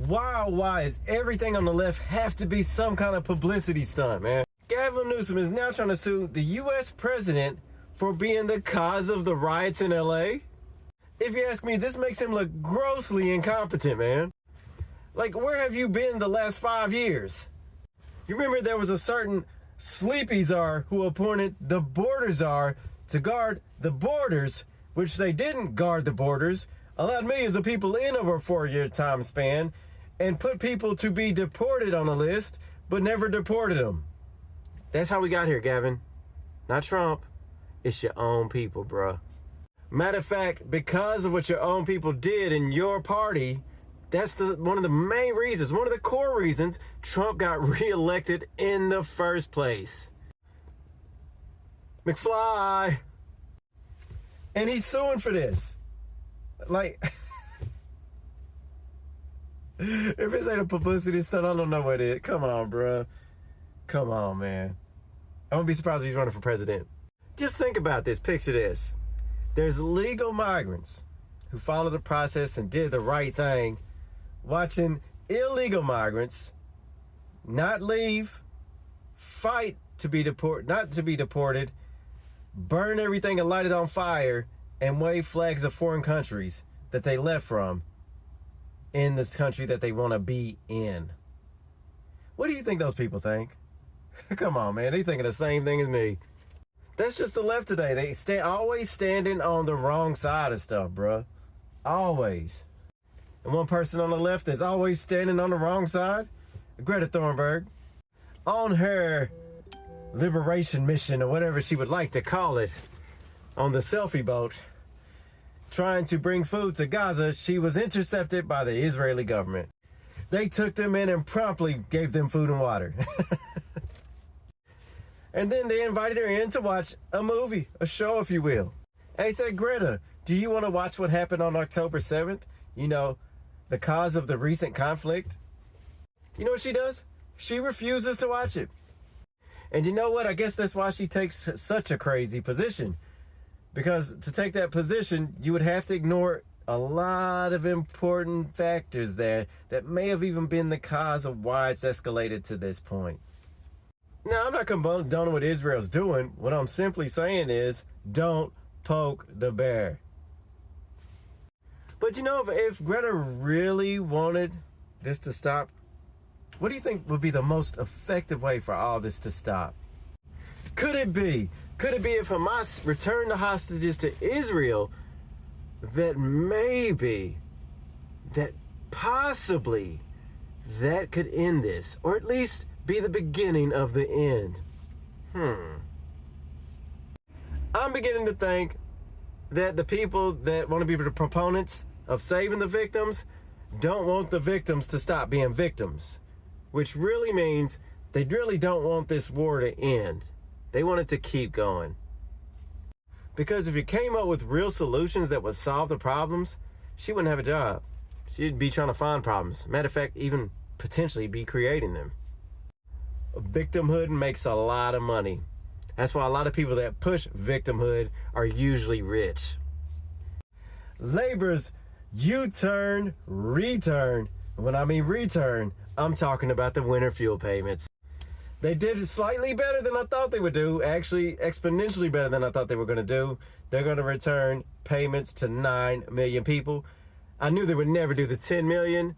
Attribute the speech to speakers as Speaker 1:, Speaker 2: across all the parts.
Speaker 1: Why is everything on the left have to be some kind of publicity stunt, man? Gavin Newsom is now trying to sue the U.S. president for being the cause of the riots in L.A.? If you ask me, this makes him look grossly incompetent, man. Like, where have you been the last 5 years? You remember there was a certain sleepy czar who appointed the border czar to guard the borders, which they didn't guard the borders, allowed millions of people in over a 4-year time span, and put people to be deported on a list, but never deported them. That's how we got here, Gavin. Not Trump. It's your own people, bruh. Matter of fact, because of what your own people did in your party, that's one of the main reasons, one of the core reasons Trump got reelected in the first place. McFly. And he's suing for this. Like, if this ain't a publicity stunt, I don't know what it is. Come on, bruh. Come on, man. I won't be surprised if he's running for president. Just think about this. Picture this. There's legal migrants who followed the process and did the right thing, watching illegal migrants not leave, fight to be not to be deported, burn everything and light it on fire, and wave flags of foreign countries that they left from in this country that they want to be in. What do you think those people think? Come on, man. They thinking the same thing as me. That's just the left today. They always standing on the wrong side of stuff, bruh. Always. And one person on the left is always standing on the wrong side, Greta Thunberg, on her liberation mission, or whatever she would like to call it, on the selfie boat, trying to bring food to Gaza. She was intercepted by the Israeli government. They took them in and promptly gave them food and water. And then they invited her in to watch a movie, a show, if you will. And they said, Greta, do you want to watch what happened on October 7th? You know, the cause of the recent conflict? You know what she does? She refuses to watch it. And you know what? I guess that's why she takes such a crazy position. Because to take that position, you would have to ignore a lot of important factors there that may have even been the cause of why it's escalated to this point. Now, I'm not condoning what Israel's doing. What I'm simply saying is, don't poke the bear. But you know, if Greta really wanted this to stop, what do you think would be the most effective way for all this to stop? Could it be if Hamas returned the hostages to Israel, that maybe, that possibly, that could end this, or at least be the beginning of the end? I'm beginning to think that the people that want to be the proponents of saving the victims don't want the victims to stop being victims, which really means they really don't want this war to end. They want it to keep going. Because if you came up with real solutions that would solve the problems, she wouldn't have a job. She'd be trying to find problems. Matter of fact, even potentially be creating them. Victimhood makes a lot of money. That's why a lot of people that push victimhood are usually rich. Labor's U-turn, return. When I mean return, I'm talking about the winter fuel payments. They did it slightly better than I thought they would do. Actually, exponentially better than I thought they were going to do. They're going to return payments to 9 million people. I knew they would never do the 10 million.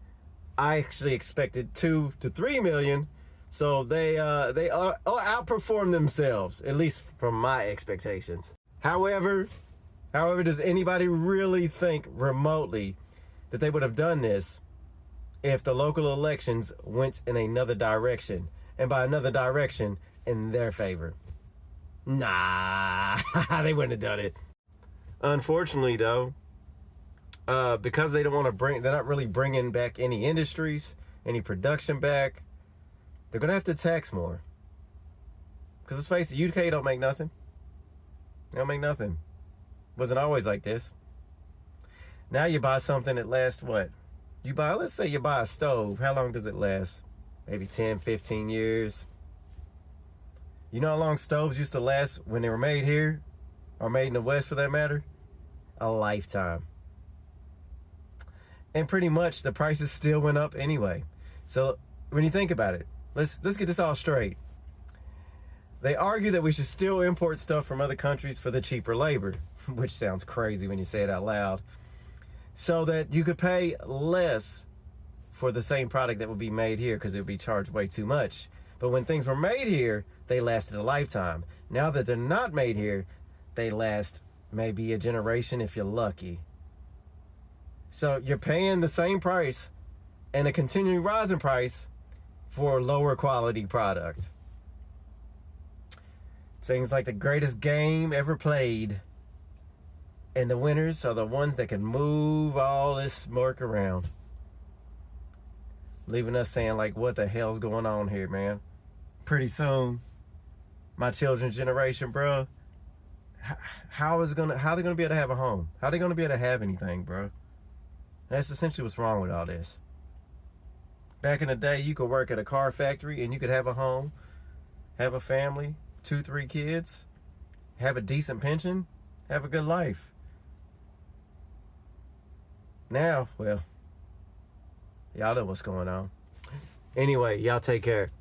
Speaker 1: I actually expected 2 to 3 million. So they outperformed themselves, at least from my expectations. However, does anybody really think remotely that they would have done this if the local elections went in another direction? And by another direction, in their favor? Nah, they wouldn't have done it. Unfortunately, though, because they don't want to they're not really bringing back any industries, any production back, they're going to have to tax more. Because let's face it, UK don't make nothing. They don't make nothing. Wasn't always like this. Now you buy something that lasts what? Let's say you buy a stove. How long does it last? Maybe 10, 15 years. You know how long stoves used to last when they were made here? Or made in the West for that matter? A lifetime. And pretty much the prices still went up anyway. So when you think about it, let's get this all straight. They argue that we should still import stuff from other countries for the cheaper labor, which sounds crazy when you say it out loud, so that you could pay less for the same product that would be made here because it would be charged way too much. But when things were made here, they lasted a lifetime. Now that they're not made here, they last maybe a generation if you're lucky. So you're paying the same price and a continuing rising price for a lower quality product. Seems like the greatest game ever played. And the winners are the ones that can move all this smoke around. Leaving us saying like, what the hell's going on here, man? Pretty soon, my children's generation, bro, how are they gonna be able to have a home? How are they gonna be able to have anything, bro? That's essentially what's wrong with all this. Back in the day, you could work at a car factory and you could have a home, have a family, 2-3 kids, have a decent pension, have a good life. Now, well, y'all know what's going on. Anyway, y'all take care.